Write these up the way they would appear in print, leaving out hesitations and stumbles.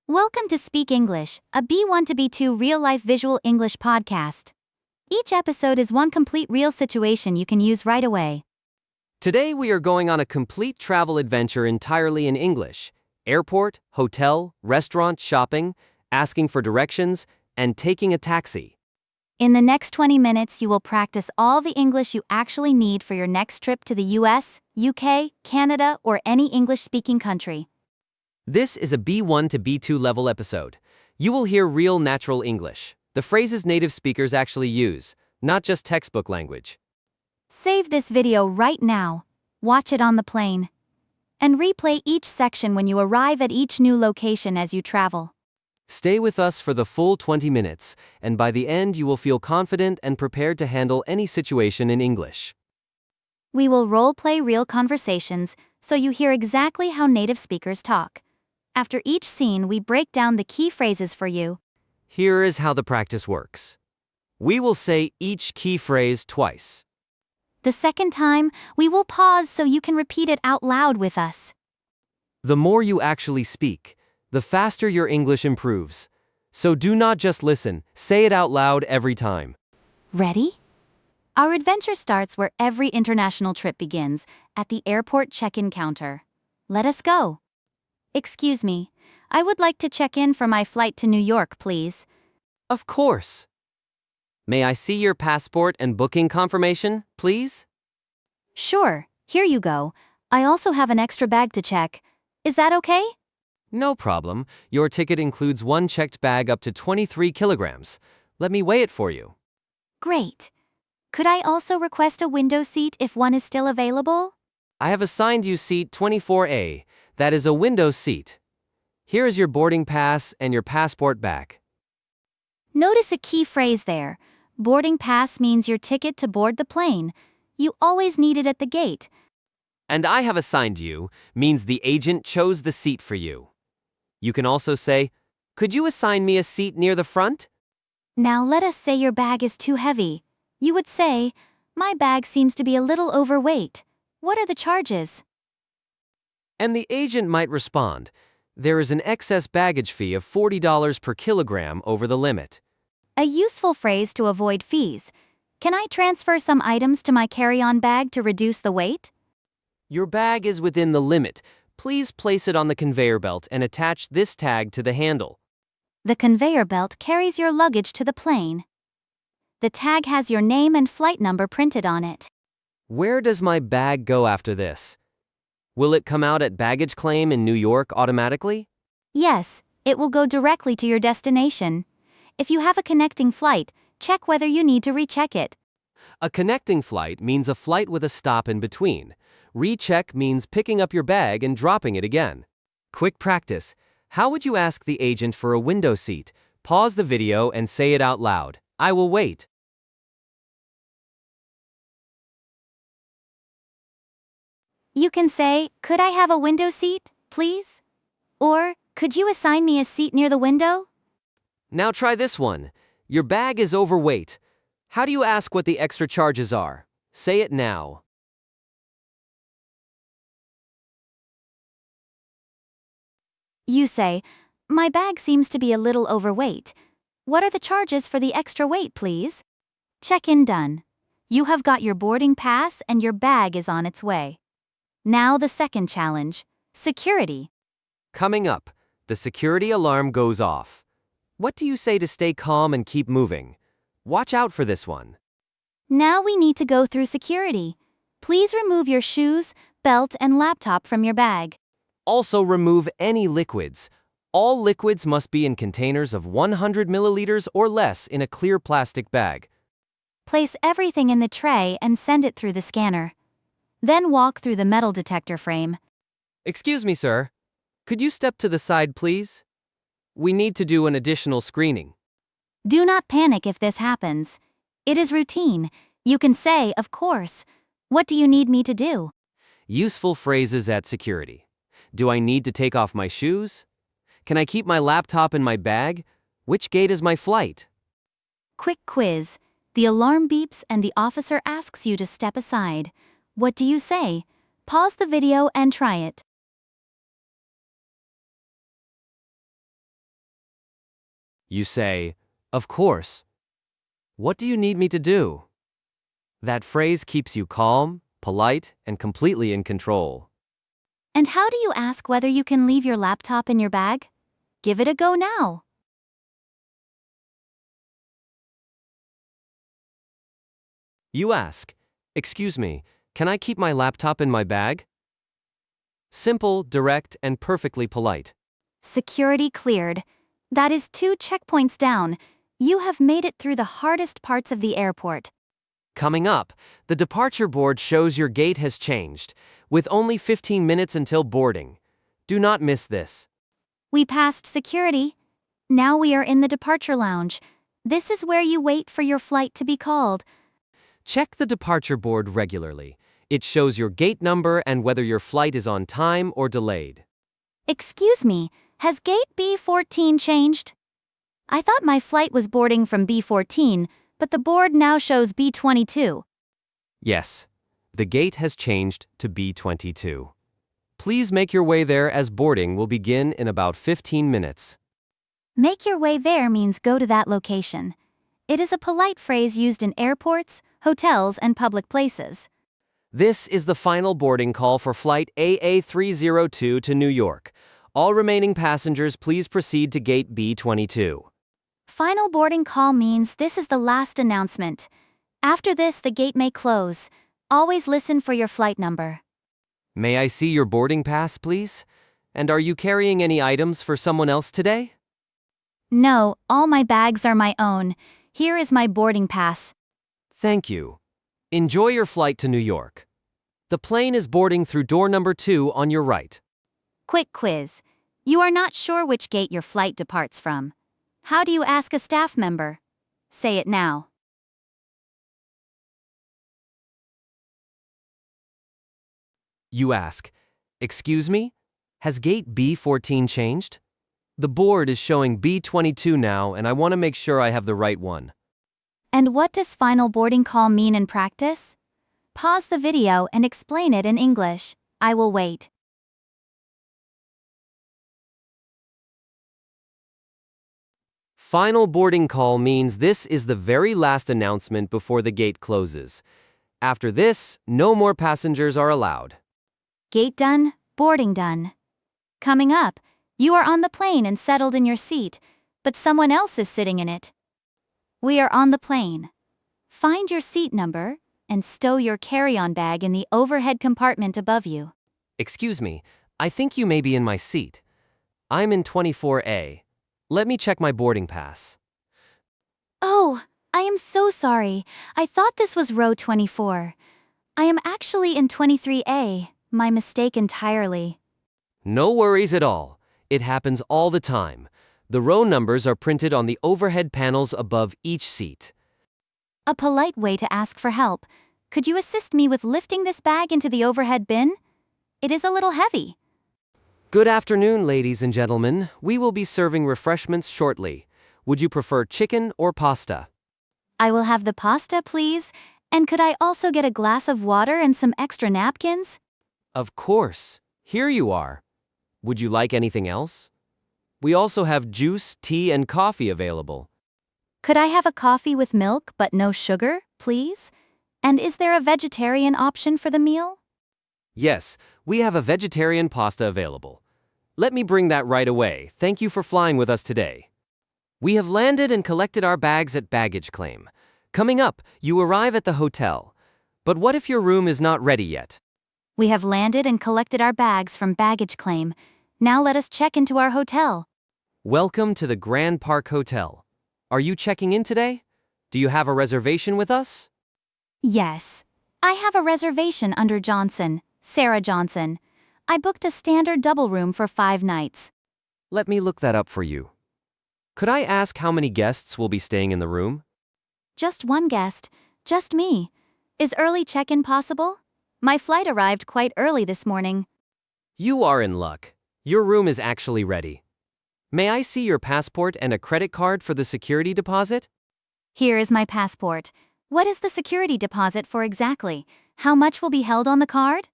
Welcome to Speak English, a B1 to B2 real-life visual English podcast. Each episode is one complete real situation you can use right away. Today we are going on a complete travel adventure entirely in English. Airport, hotel, restaurant, shopping, asking for directions, and taking a taxi. In the next 20 minutes, you will practice all the English you actually need for your next trip to the US, UK, Canada, or any English-speaking country. This is a B1 to B2 level episode. You will hear real natural English, the phrases native speakers actually use, not just textbook language. Save this video right now, watch it on the plane, and replay each section when you arrive at each new location as you travel. Stay with us for the full 20 minutes, and by the end you will feel confident and prepared to handle any situation in English. We will role-play real conversations so you hear exactly how native speakers talk. After each scene, we break down the key phrases for you. Here is how the practice works. We will say each key phrase twice. The second time, we will pause so you can repeat it out loud with us. The more you actually speak, the faster your English improves. So do not just listen, say it out loud every time. Ready? Our adventure starts where every international trip begins, at the airport check-in counter. Let us go. Excuse me, I would like to check in for my flight to New York, please. Of course. May I see your passport and booking confirmation, please? Sure, here you go. I also have an extra bag to check. Is that okay? No problem. Your ticket includes one checked bag up to 23 kilograms. Let me weigh it for you. Great. Could I also request a window seat if one is still available? I have assigned you seat 24A. That is a window seat. Here is your boarding pass and your passport back. Notice a key phrase there. Boarding pass means your ticket to board the plane. You always need it at the gate. And I have assigned you means the agent chose the seat for you. You can also say, could you assign me a seat near the front? Now let us say your bag is too heavy. You would say, my bag seems to be a little overweight. What are the charges? And the agent might respond, there is an excess baggage fee of $40 per kilogram over the limit. A useful phrase to avoid fees. Can I transfer some items to my carry-on bag to reduce the weight? Your bag is within the limit. Please place it on the conveyor belt and attach this tag to the handle. The conveyor belt carries your luggage to the plane. The tag has your name and flight number printed on it. Where does my bag go after this? Will it come out at baggage claim in New York automatically? Yes, it will go directly to your destination. If you have a connecting flight, check whether you need to recheck it. A connecting flight means a flight with a stop in between. Recheck means picking up your bag and dropping it again. Quick practice. How would you ask the agent for a window seat? Pause the video and say it out loud. I will wait. You can say, could I have a window seat, please? Or, could you assign me a seat near the window? Now try this one. Your bag is overweight. How do you ask what the extra charges are? Say it now. You say, my bag seems to be a little overweight. What are the charges for the extra weight, please? Check-in done. You have got your boarding pass and your bag is on its way. Now the second challenge, security. Coming up, the security alarm goes off. What do you say to stay calm and keep moving? Watch out for this one. Now we need to go through security. Please remove your shoes, belt, and laptop from your bag. Also remove any liquids. All liquids must be in containers of 100 milliliters or less in a clear plastic bag. Place everything in the tray and send it through the scanner. Then walk through the metal detector frame. Excuse me, sir. Could you step to the side, please? We need to do an additional screening. Do not panic if this happens. It is routine. You can say, of course. What do you need me to do? Useful phrases at security. Do I need to take off my shoes? Can I keep my laptop in my bag? Which gate is my flight? Quick quiz. The alarm beeps and the officer asks you to step aside. What do you say? Pause the video and try it. You say, "Of course. What do you need me to do?" That phrase keeps you calm, polite, and completely in control. And how do you ask whether you can leave your laptop in your bag? Give it a go now. You ask, "Excuse me, can I keep my laptop in my bag?" Simple, direct, and perfectly polite. Security cleared. That is 2 checkpoints down. You have made it through the hardest parts of the airport. Coming up, the departure board shows your gate has changed, with only 15 minutes until boarding. Do not miss this. We passed security. Now we are in the departure lounge. This is where you wait for your flight to be called. Check the departure board regularly. It shows your gate number and whether your flight is on time or delayed. Excuse me, has gate B14 changed? I thought my flight was boarding from B14, but the board now shows B22. Yes, the gate has changed to B22. Please make your way there as boarding will begin in about 15 minutes. Make your way there means go to that location. It is a polite phrase used in airports, hotels, and public places. This is the final boarding call for flight AA302 to New York. All remaining passengers please proceed to gate B22. Final boarding call means this is the last announcement. After this, the gate may close. Always listen for your flight number. May I see your boarding pass, please? And are you carrying any items for someone else today? No, all my bags are my own. Here is my boarding pass. Thank you. Enjoy your flight to New York. The plane is boarding through door number 2 on your right. Quick quiz. You are not sure which gate your flight departs from. How do you ask a staff member? Say it now. You ask, "Excuse me? Has gate B14 changed? The board is showing B22 now, and I want to make sure I have the right one." And what does final boarding call mean in practice? Pause the video and explain it in English. I will wait. Final boarding call means this is the very last announcement before the gate closes. After this, no more passengers are allowed. Gate done, boarding done. Coming up, you are on the plane and settled in your seat, but someone else is sitting in it. We are on the plane. Find your seat number and stow your carry-on bag in the overhead compartment above you. Excuse me, I think you may be in my seat. I'm in 24A. Let me check my boarding pass. Oh, I am so sorry. I thought this was row 24. I am actually in 23A. My mistake entirely. No worries at all. It happens all the time. The row numbers are printed on the overhead panels above each seat. A polite way to ask for help. Could you assist me with lifting this bag into the overhead bin? It is a little heavy. Good afternoon, ladies and gentlemen. We will be serving refreshments shortly. Would you prefer chicken or pasta? I will have the pasta, please. And could I also get a glass of water and some extra napkins? Of course. Here you are. Would you like anything else? We also have juice, tea, and coffee available. Could I have a coffee with milk but no sugar, please? And is there a vegetarian option for the meal? Yes, we have a vegetarian pasta available. Let me bring that right away. Thank you for flying with us today. We have landed and collected our bags at baggage claim. Coming up, you arrive at the hotel. But what if your room is not ready yet? We have landed and collected our bags from baggage claim. Now let us check into our hotel. Welcome to the Grand Park Hotel. Are you checking in today? Do you have a reservation with us? Yes. I have a reservation under Johnson, Sarah Johnson. I booked a standard double room for 5 nights. Let me look that up for you. Could I ask how many guests will be staying in the room? Just one guest. Just me. Is early check-in possible? My flight arrived quite early this morning. You are in luck. Your room is actually ready. May I see your passport and a credit card for the security deposit? Here is my passport. What is the security deposit for exactly? How much will be held on the card?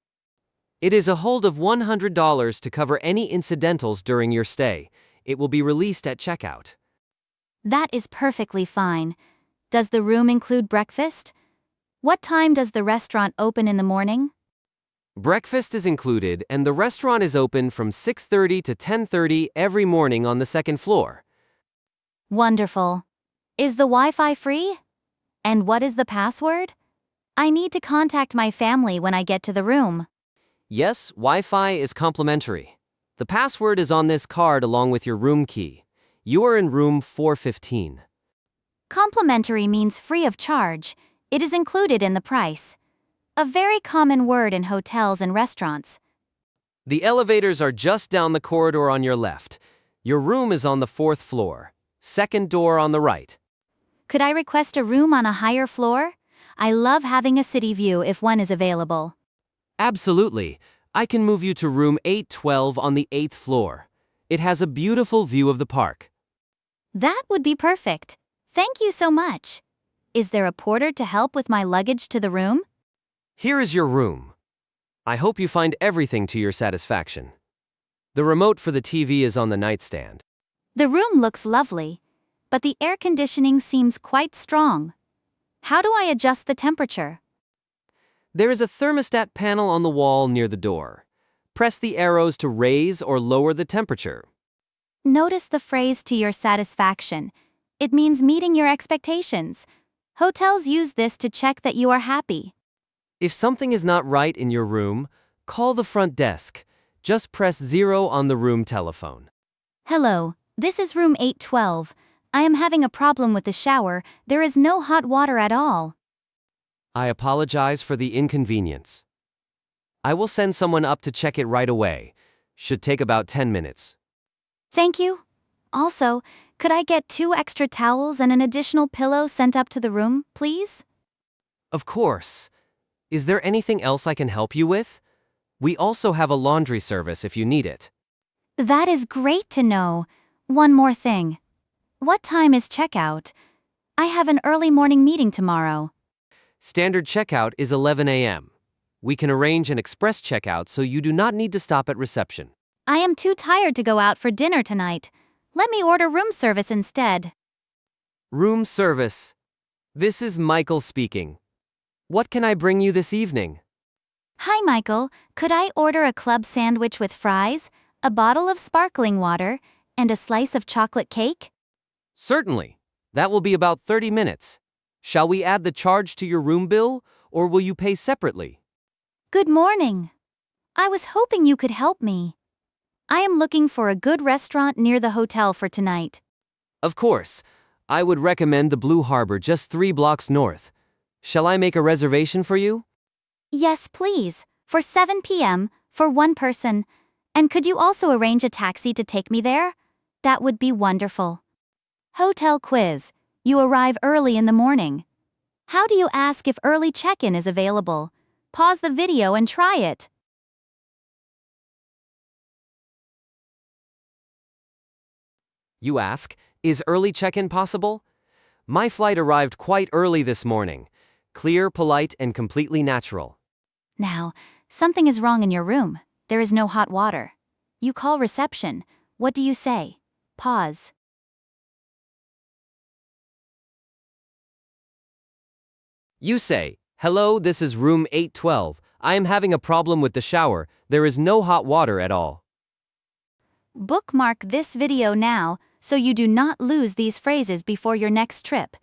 It is a hold of $100 to cover any incidentals during your stay. It will be released at checkout. That is perfectly fine. Does the room include breakfast? What time does the restaurant open in the morning? Breakfast is included, and the restaurant is open from 6:30 to 10:30 every morning on the second floor. Wonderful. Is the Wi-Fi free? And what is the password? I need to contact my family when I get to the room. Yes, Wi-Fi is complimentary. The password is on this card along with your room key. You are in room 415. Complimentary means free of charge. It is included in the price. A very common word in hotels and restaurants. The elevators are just down the corridor on your left. Your room is on the fourth floor. Second door on the right. Could I request a room on a higher floor? I love having a city view if one is available. Absolutely. I can move you to room 812 on the 8th floor. It has a beautiful view of the park. That would be perfect. Thank you so much. Is there a porter to help with my luggage to the room? Here is your room. I hope you find everything to your satisfaction. The remote for the TV is on the nightstand. The room looks lovely, but the air conditioning seems quite strong. How do I adjust the temperature? There is a thermostat panel on the wall near the door. Press the arrows to raise or lower the temperature. Notice the phrase "to your satisfaction." It means meeting your expectations. Hotels use this to check that you are happy. If something is not right in your room, call the front desk. Just press 0 on the room telephone. Hello, this is room 812. I am having a problem with the shower. There is no hot water at all. I apologize for the inconvenience. I will send someone up to check it right away. Should take about 10 minutes. Thank you. Also, could I get 2 extra towels and an additional pillow sent up to the room, please? Of course. Is there anything else I can help you with? We also have a laundry service if you need it. That is great to know. One more thing. What time is checkout? I have an early morning meeting tomorrow. Standard checkout is 11 a.m. We can arrange an express checkout so you do not need to stop at reception. I am too tired to go out for dinner tonight. Let me order room service instead. Room service. This is Michael speaking. What can I bring you this evening? Hi, Michael. Could I order a club sandwich with fries, a bottle of sparkling water, and a slice of chocolate cake? Certainly. That will be about 30 minutes. Shall we add the charge to your room bill, or will you pay separately? Good morning. I was hoping you could help me. I am looking for a good restaurant near the hotel for tonight. Of course. I would recommend the Blue Harbor just 3 blocks north. Shall I make a reservation for you? Yes, please. For 7 p.m., for one person. And could you also arrange a taxi to take me there? That would be wonderful. Hotel quiz. You arrive early in the morning. How do you ask if early check-in is available? Pause the video and try it. You ask, is early check-in possible? My flight arrived quite early this morning. Clear, polite, and completely natural. Now, something is wrong in your room. There is no hot water. You call reception. What do you say? Pause. You say, hello, this is room 812. I am having a problem with the shower. There is no hot water at all. Bookmark this video now so you do not lose these phrases before your next trip.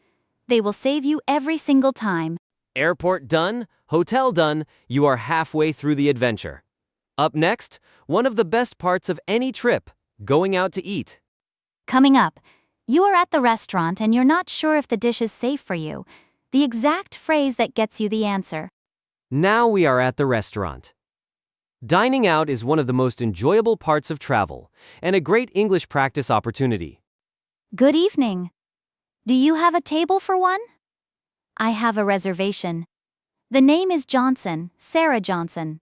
They will save you every single time. Airport done, hotel done, you are halfway through the adventure. Up next, one of the best parts of any trip, going out to eat. Coming up, you are at the restaurant and you're not sure if the dish is safe for you. The exact phrase that gets you the answer. Now we are at the restaurant. Dining out is one of the most enjoyable parts of travel, and a great English practice opportunity. Good evening. Do you have a table for one? I have a reservation. The name is Johnson, Sarah Johnson.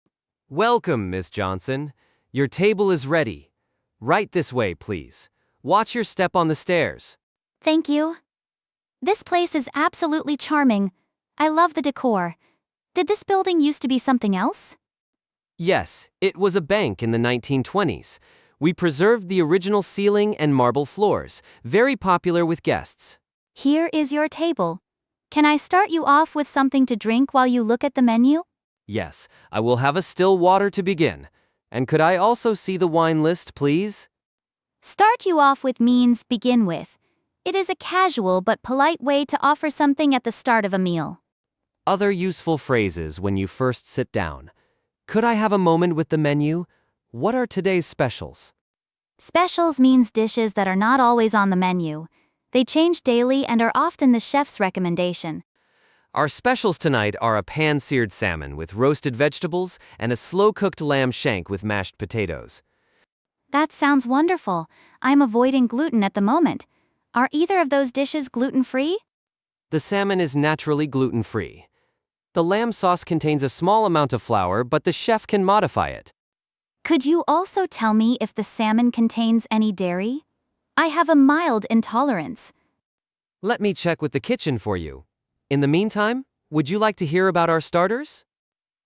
Welcome, Miss Johnson. Your table is ready. Right this way, please. Watch your step on the stairs. Thank you. This place is absolutely charming. I love the decor. Did this building used to be something else? Yes, it was a bank in the 1920s. We preserved the original ceiling and marble floors, very popular with guests. Here is your table. Can I start you off with something to drink while you look at the menu? Yes, I will have a still water to begin. And could I also see the wine list, please? Start you off with means begin with. It is a casual but polite way to offer something at the start of a meal. Other useful phrases when you first sit down. Could I have a moment with the menu? What are today's specials? Specials means dishes that are not always on the menu. They change daily and are often the chef's recommendation. Our specials tonight are a pan-seared salmon with roasted vegetables and a slow-cooked lamb shank with mashed potatoes. That sounds wonderful. I'm avoiding gluten at the moment. Are either of those dishes gluten-free? The salmon is naturally gluten-free. The lamb sauce contains a small amount of flour, but the chef can modify it. Could you also tell me if the salmon contains any dairy? I have a mild intolerance. Let me check with the kitchen for you. In the meantime, would you like to hear about our starters?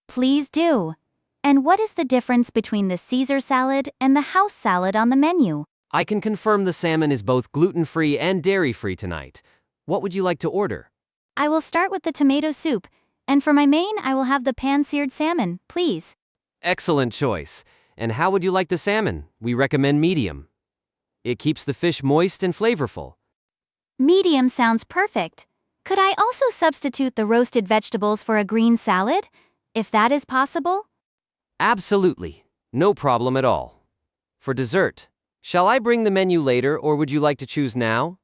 Please do. And what is the difference between the Caesar salad and the house salad on the menu? I can confirm the salmon is both gluten-free and dairy-free tonight. What would you like to order? I will start with the tomato soup, and for my main I will have the pan-seared salmon, please. Excellent choice. And how would you like the salmon? We recommend medium. It keeps the fish moist and flavorful. Medium sounds perfect. Could I also substitute the roasted vegetables for a green salad, if that is possible? Absolutely. No problem at all. For dessert, shall I bring the menu later or would you like to choose now?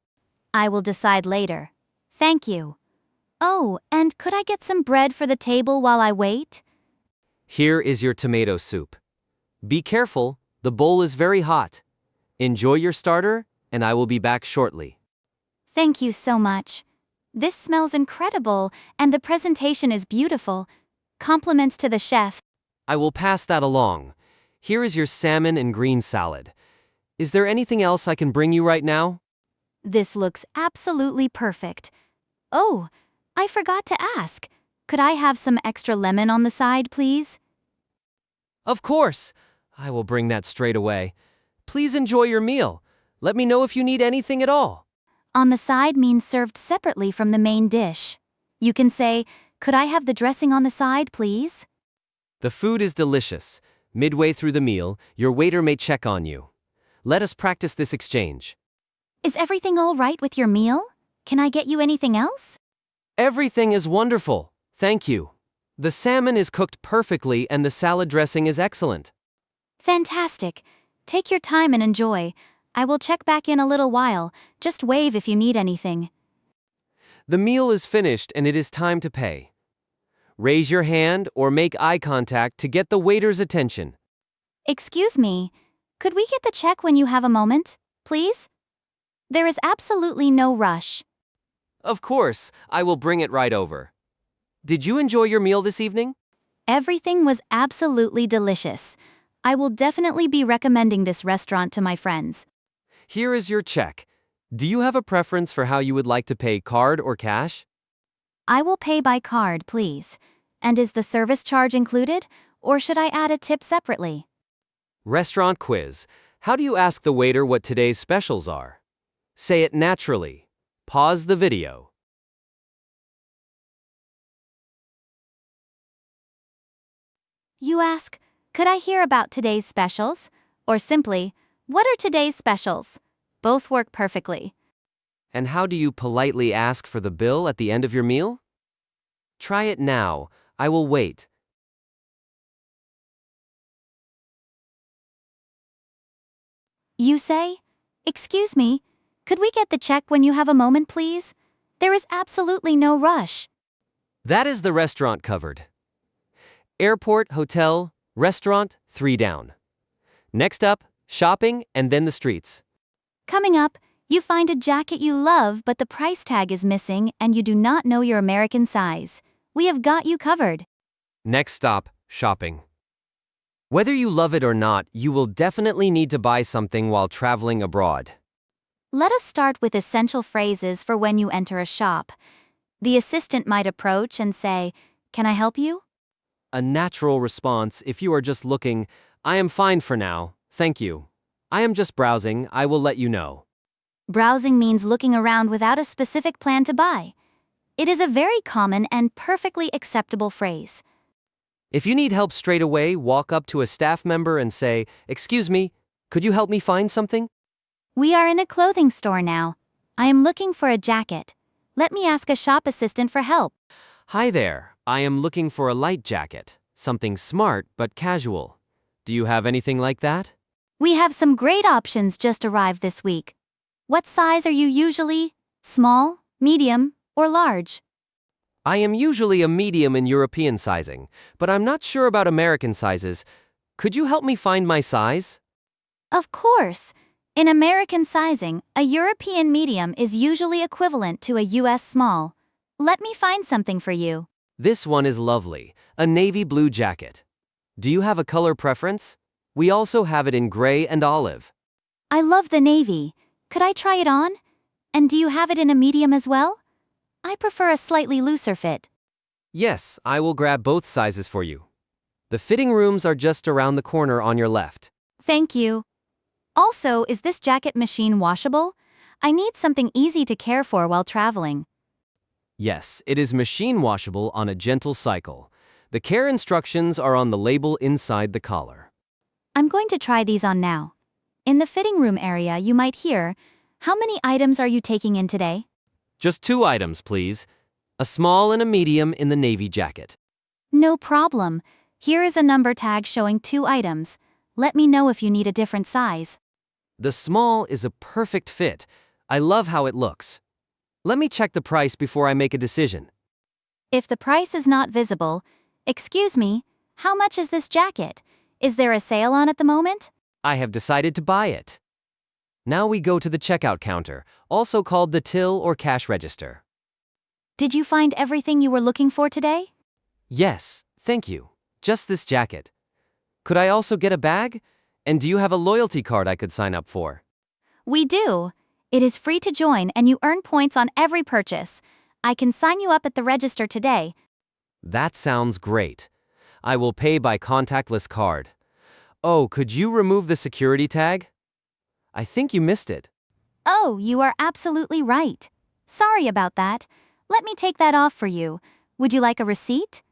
I will decide later. Thank you. Oh, and could I get some bread for the table while I wait? Here is your tomato soup. Be careful, the bowl is very hot. Enjoy your starter, and I will be back shortly. Thank you so much. This smells incredible, and the presentation is beautiful. Compliments to the chef. I will pass that along. Here is your salmon and green salad. Is there anything else I can bring you right now? This looks absolutely perfect. Oh, I forgot to ask. Could I have some extra lemon on the side, please? Of course. I will bring that straight away. Please enjoy your meal. Let me know if you need anything at all. On the side means served separately from the main dish. You can say, could I have the dressing on the side, please? The food is delicious. Midway through the meal, your waiter may check on you. Let us practice this exchange. Is everything all right with your meal? Can I get you anything else? Everything is wonderful. Thank you. The salmon is cooked perfectly and the salad dressing is excellent. Fantastic. Take your time and enjoy. I will check back in a little while. Just wave if you need anything. The meal is finished and it is time to pay. Raise your hand or make eye contact to get the waiter's attention. Excuse me. Could we get the check when you have a moment, please? There is absolutely no rush. Of course, I will bring it right over. Did you enjoy your meal this evening? Everything was absolutely delicious. I will definitely be recommending this restaurant to my friends. Here is your check. Do you have a preference for how you would like to pay, card or cash? I will pay by card, please. And is the service charge included, or should I add a tip separately? Restaurant quiz. How do you ask the waiter what today's specials are? Say it naturally. Pause the video. You ask, could I hear about today's specials? Or simply, what are today's specials? Both work perfectly. And how do you politely ask for the bill at the end of your meal? Try it now. I will wait. You say, excuse me, could we get the check when you have a moment, please? There is absolutely no rush. That is the restaurant covered. Airport, hotel, restaurant, 3 down. Next up, shopping and then the streets. Coming up, you find a jacket you love but the price tag is missing and you do not know your American size. We have got you covered. Next stop, shopping. Whether you love it or not, you will definitely need to buy something while traveling abroad. Let us start with essential phrases for when you enter a shop. The assistant might approach and say, "Can I help you?" A natural response if you are just looking, "I am fine for now, thank you." I am just browsing, I will let you know. Browsing means looking around without a specific plan to buy. It is a very common and perfectly acceptable phrase. If you need help straight away, walk up to a staff member and say, "Excuse me, could you help me find something?" We are in a clothing store now. I am looking for a jacket. Let me ask a shop assistant for help. Hi there, I am looking for a light jacket. Something smart but casual. Do you have anything like that? We have some great options just arrived this week. What size are you usually? Small, medium, or large? I am usually a medium in European sizing, but I'm not sure about American sizes. Could you help me find my size? Of course. In American sizing, a European medium is usually equivalent to a US small. Let me find something for you. This one is lovely, a navy blue jacket. Do you have a color preference? We also have it in gray and olive. I love the navy. Could I try it on? And do you have it in a medium as well? I prefer a slightly looser fit. Yes, I will grab both sizes for you. The fitting rooms are just around the corner on your left. Thank you. Also, is this jacket machine washable? I need something easy to care for while traveling. Yes, it is machine washable on a gentle cycle. The care instructions are on the label inside the collar. I'm going to try these on now. In the fitting room area, you might hear, "How many items are you taking in today?" Just 2 items, please. A small and a medium in the navy jacket. No problem. Here is a number tag showing 2 items. Let me know if you need a different size. The small is a perfect fit. I love how it looks. Let me check the price before I make a decision. If the price is not visible, excuse me, how much is this jacket? Is there a sale on at the moment? I have decided to buy it. Now we go to the checkout counter, also called the till or cash register. Did you find everything you were looking for today? Yes, thank you. Just this jacket. Could I also get a bag? And do you have a loyalty card I could sign up for? We do. It is free to join and you earn points on every purchase. I can sign you up at the register today. That sounds great. I will pay by contactless card. Oh, could you remove the security tag? I think you missed it. Oh, you are absolutely right. Sorry about that. Let me take that off for you. Would you like a receipt?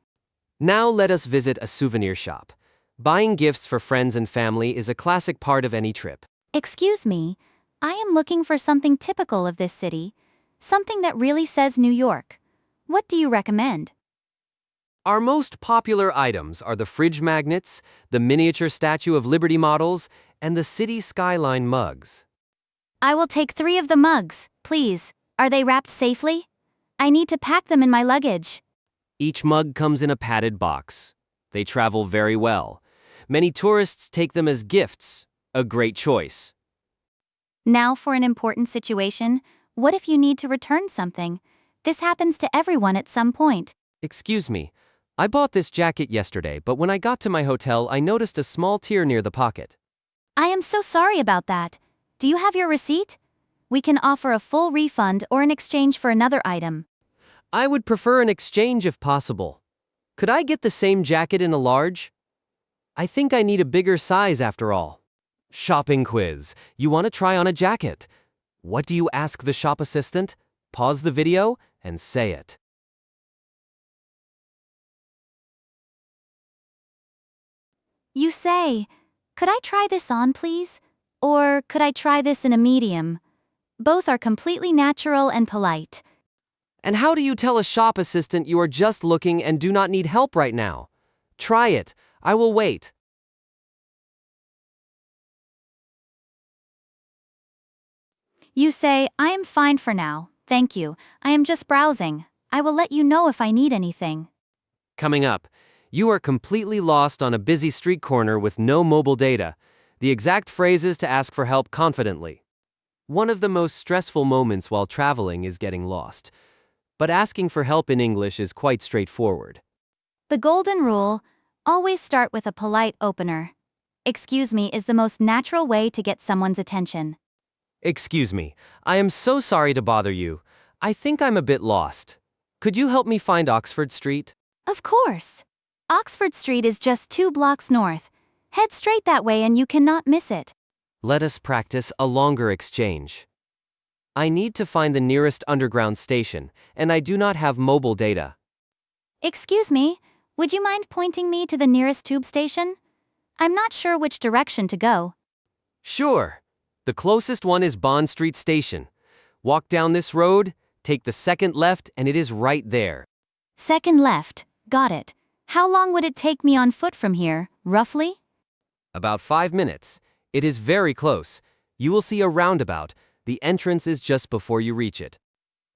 Now let us visit a souvenir shop. Buying gifts for friends and family is a classic part of any trip. Excuse me, I am looking for something typical of this city. Something that really says New York. What do you recommend? Our most popular items are the fridge magnets, the miniature Statue of Liberty models, and the city skyline mugs. I will take 3 of the mugs, please. Are they wrapped safely? I need to pack them in my luggage. Each mug comes in a padded box. They travel very well. Many tourists take them as gifts. A great choice. Now for an important situation. What if you need to return something? This happens to everyone at some point. Excuse me. I bought this jacket yesterday, but when I got to my hotel, I noticed a small tear near the pocket. I am so sorry about that. Do you have your receipt? We can offer a full refund or an exchange for another item. I would prefer an exchange if possible. Could I get the same jacket in a large? I think I need a bigger size after all. Shopping quiz. You want to try on a jacket? What do you ask the shop assistant? Pause the video and say it. You say, "Could I try this on, please?" Or, "Could I try this in a medium?" Both are completely natural and polite. And how do you tell a shop assistant you are just looking and do not need help right now? Try it. I will wait. You say, "I am fine for now, thank you. I am just browsing. I will let you know if I need anything." Coming up, you are completely lost on a busy street corner with no mobile data. The exact phrases to ask for help confidently. One of the most stressful moments while traveling is getting lost. But asking for help in English is quite straightforward. The golden rule, always start with a polite opener. "Excuse me" is the most natural way to get someone's attention. Excuse me, I am so sorry to bother you. I think I'm a bit lost. Could you help me find Oxford Street? Of course. Oxford Street is just 2 blocks north. Head straight that way and you cannot miss it. Let us practice a longer exchange. I need to find the nearest underground station, and I do not have mobile data. Excuse me, would you mind pointing me to the nearest tube station? I'm not sure which direction to go. Sure. The closest one is Bond Street Station. Walk down this road, take the second left, and it is right there. Second left, got it. How long would it take me on foot from here, roughly? About 5 minutes. It is very close. You will see a roundabout. The entrance is just before you reach it.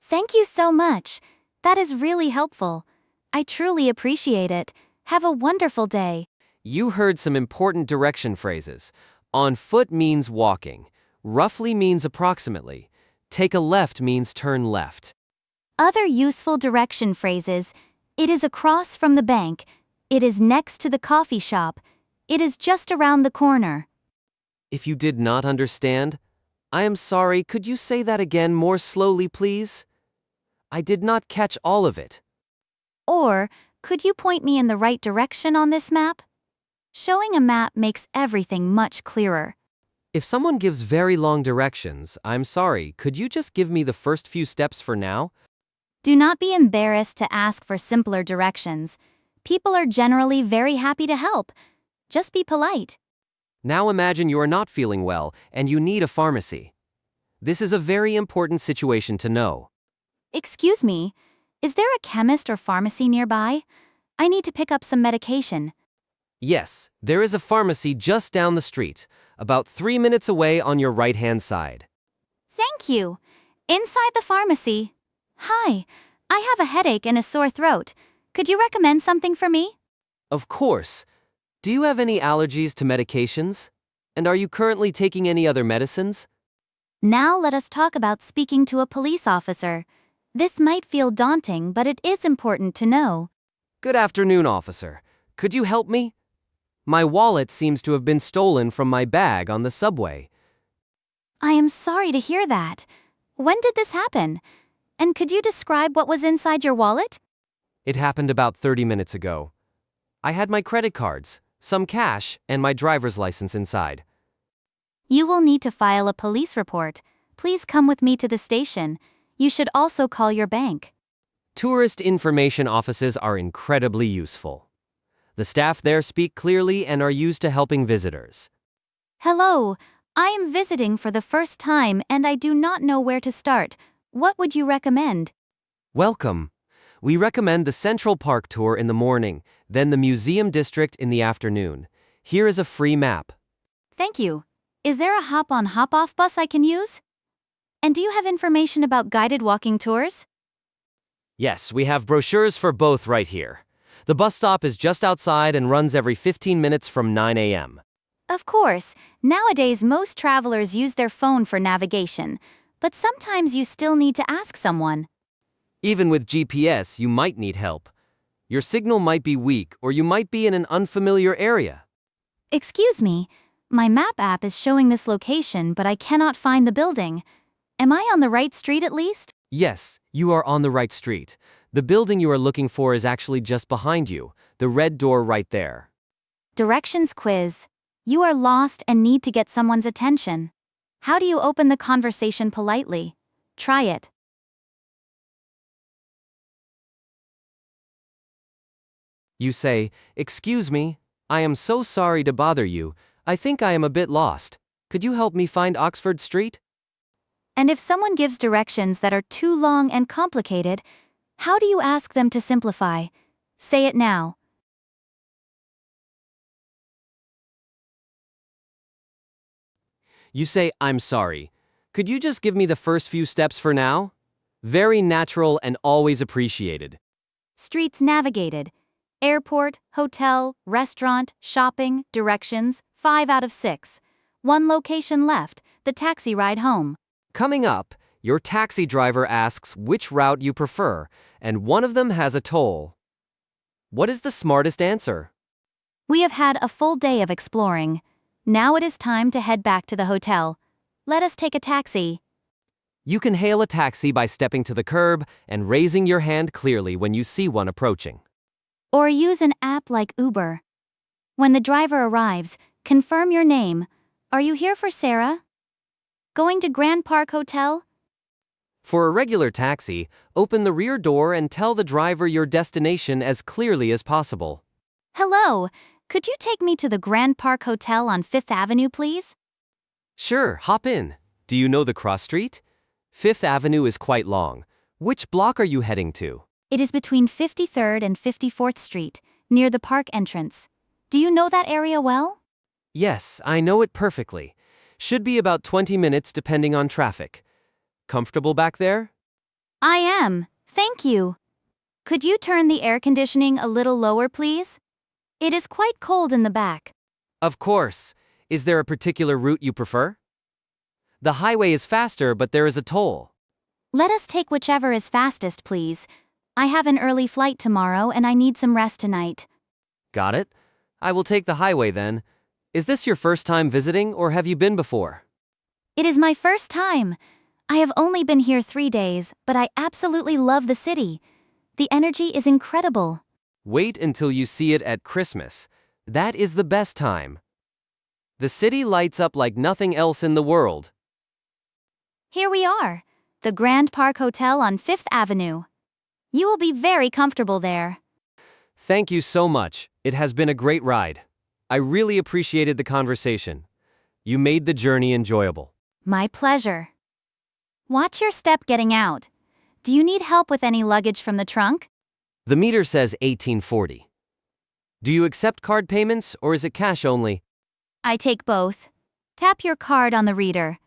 Thank you so much. That is really helpful. I truly appreciate it. Have a wonderful day. You heard some important direction phrases. On foot means walking. Roughly means approximately. Take a left means turn left. Other useful direction phrases: it is across from the bank, it is next to the coffee shop, it is just around the corner. If you did not understand, I am sorry, could you say that again more slowly, please? I did not catch all of it. Or, could you point me in the right direction on this map? Showing a map makes everything much clearer. If someone gives very long directions, I'm sorry, could you just give me the first few steps for now? Do not be embarrassed to ask for simpler directions. People are generally very happy to help. Just be polite. Now imagine you are not feeling well and you need a pharmacy. This is a very important situation to know. Excuse me, is there a chemist or pharmacy nearby? I need to pick up some medication. Yes, there is a pharmacy just down the street, about 3 minutes away on your right-hand side. Thank you. Inside the pharmacy. Hi, I have a headache and a sore throat. Could you recommend something for me? Of course. Do you have any allergies to medications? And are you currently taking any other medicines? Now let us talk about speaking to a police officer. This might feel daunting, but it is important to know. Good afternoon, officer. Could you help me? My wallet seems to have been stolen from my bag on the subway. I am sorry to hear that. When did this happen? And could you describe what was inside your wallet? It happened about 30 minutes ago. I had my credit cards, some cash, and my driver's license inside. You will need to file a police report. Please come with me to the station. You should also call your bank. Tourist information offices are incredibly useful. The staff there speak clearly and are used to helping visitors. Hello, I am visiting for the first time and I do not know where to start. What would you recommend? Welcome. We recommend the Central Park tour in the morning, then the Museum District in the afternoon. Here is a free map. Thank you. Is there a hop-on hop-off bus I can use? And do you have information about guided walking tours? Yes, we have brochures for both right here. The bus stop is just outside and runs every 15 minutes from 9 a.m. Of course, nowadays most travelers use their phone for navigation, but sometimes you still need to ask someone. Even with GPS, you might need help. Your signal might be weak or you might be in an unfamiliar area. Excuse me, my map app is showing this location but I cannot find the building. Am I on the right street at least? Yes, you are on the right street. The building you are looking for is actually just behind you, the red door right there. Directions quiz. You are lost and need to get someone's attention. How do you open the conversation politely? Try it. You say, "Excuse me, I am so sorry to bother you. I think I am a bit lost. Could you help me find Oxford Street?" And if someone gives directions that are too long and complicated, how do you ask them to simplify? Say it now. You say, "I'm sorry. Could you just give me the first few steps for now?" Very natural and always appreciated. Streets navigated. Airport, hotel, restaurant, shopping, directions, 5 out of 6. 1 location left, the taxi ride home. Coming up, your taxi driver asks which route you prefer, and one of them has a toll. What is the smartest answer? We have had a full day of exploring. Now it is time to head back to the hotel. Let us take a taxi. You can hail a taxi by stepping to the curb and raising your hand clearly when you see one approaching. Or use an app like Uber. When the driver arrives, confirm your name. Are you here for Sarah? Going to Grand Park Hotel? For a regular taxi, open the rear door and tell the driver your destination as clearly as possible. Hello, could you take me to the Grand Park Hotel on Fifth Avenue, please? Sure, hop in. Do you know the cross street? Fifth Avenue is quite long. Which block are you heading to? It is between 53rd and 54th Street, near the park entrance. Do you know that area well? Yes, I know it perfectly. Should be about 20 minutes depending on traffic. Comfortable back there? I am, thank you. Could you turn the air conditioning a little lower, please? It is quite cold in the back. Of course. Is there a particular route you prefer? The highway is faster, but there is a toll. Let us take whichever is fastest, please. I have an early flight tomorrow and I need some rest tonight. Got it? I will take the highway then. Is this your first time visiting or have you been before? It is my first time. I have only been here 3 days, but I absolutely love the city. The energy is incredible. Wait until you see it at Christmas. That is the best time. The city lights up like nothing else in the world. Here we are, the Grand Park Hotel on Fifth Avenue. You will be very comfortable there. Thank you so much. It has been a great ride. I really appreciated the conversation. You made the journey enjoyable. My pleasure. Watch your step getting out. Do you need help with any luggage from the trunk? The meter says 1840. Do you accept card payments or is it cash only? I take both. Tap your card on the reader.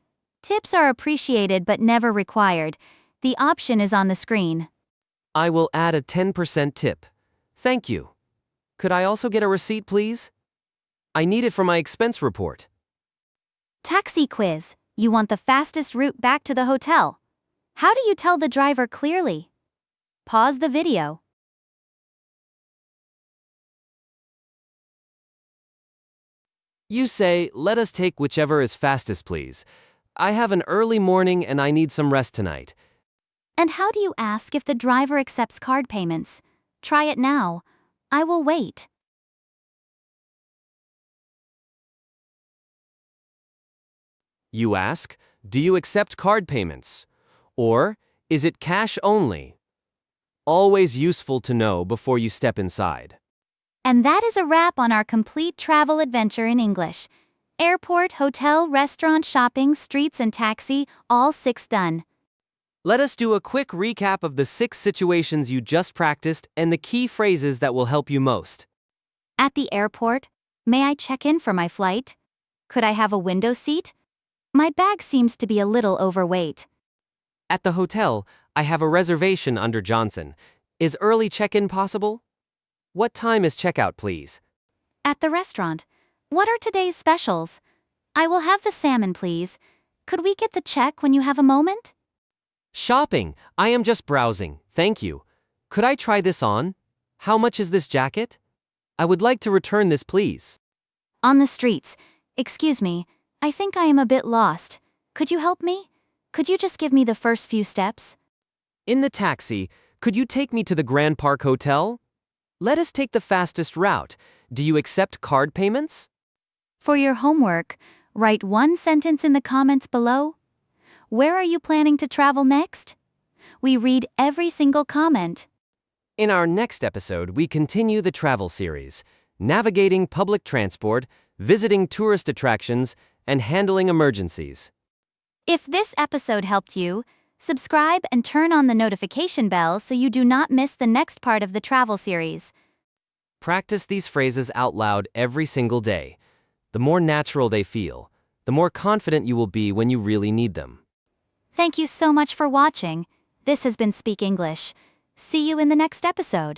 Tips are appreciated but never required. The option is on the screen. I will add a 10% tip. Thank you. Could I also get a receipt, please? I need it for my expense report. Taxi quiz. You want the fastest route back to the hotel. How do you tell the driver clearly? Pause the video. You say, let us take whichever is fastest, please. I have an early morning and I need some rest tonight. And how do you ask if the driver accepts card payments? Try it now. I will wait. You ask, do you accept card payments? Or, is it cash only? Always useful to know before you step inside. And that is a wrap on our complete travel adventure in English. Airport, hotel, restaurant, shopping, streets, and taxi, all 6 done. Let us do a quick recap of the 6 situations you just practiced and the key phrases that will help you most. At the airport, may I check in for my flight? Could I have a window seat? My bag seems to be a little overweight. At the hotel, I have a reservation under Johnson. Is early check-in possible? What time is checkout, please? At the restaurant, what are today's specials? I will have the salmon, please. Could we get the check when you have a moment? Shopping. I am just browsing, thank you. Could I try this on? How much is this jacket? I would like to return this, please. On the streets. Excuse me, I think I am a bit lost. Could you help me? Could you just give me the first few steps? In the taxi, could you take me to the Grand Park Hotel? Let us take the fastest route. Do you accept card payments? For your homework, write 1 sentence in the comments below. Where are you planning to travel next? We read every single comment. In our next episode, we continue the travel series, navigating public transport, visiting tourist attractions, and handling emergencies. If this episode helped you, subscribe and turn on the notification bell so you do not miss the next part of the travel series. Practice these phrases out loud every single day. The more natural they feel, the more confident you will be when you really need them. Thank you so much for watching. This has been Speak English. See you in the next episode.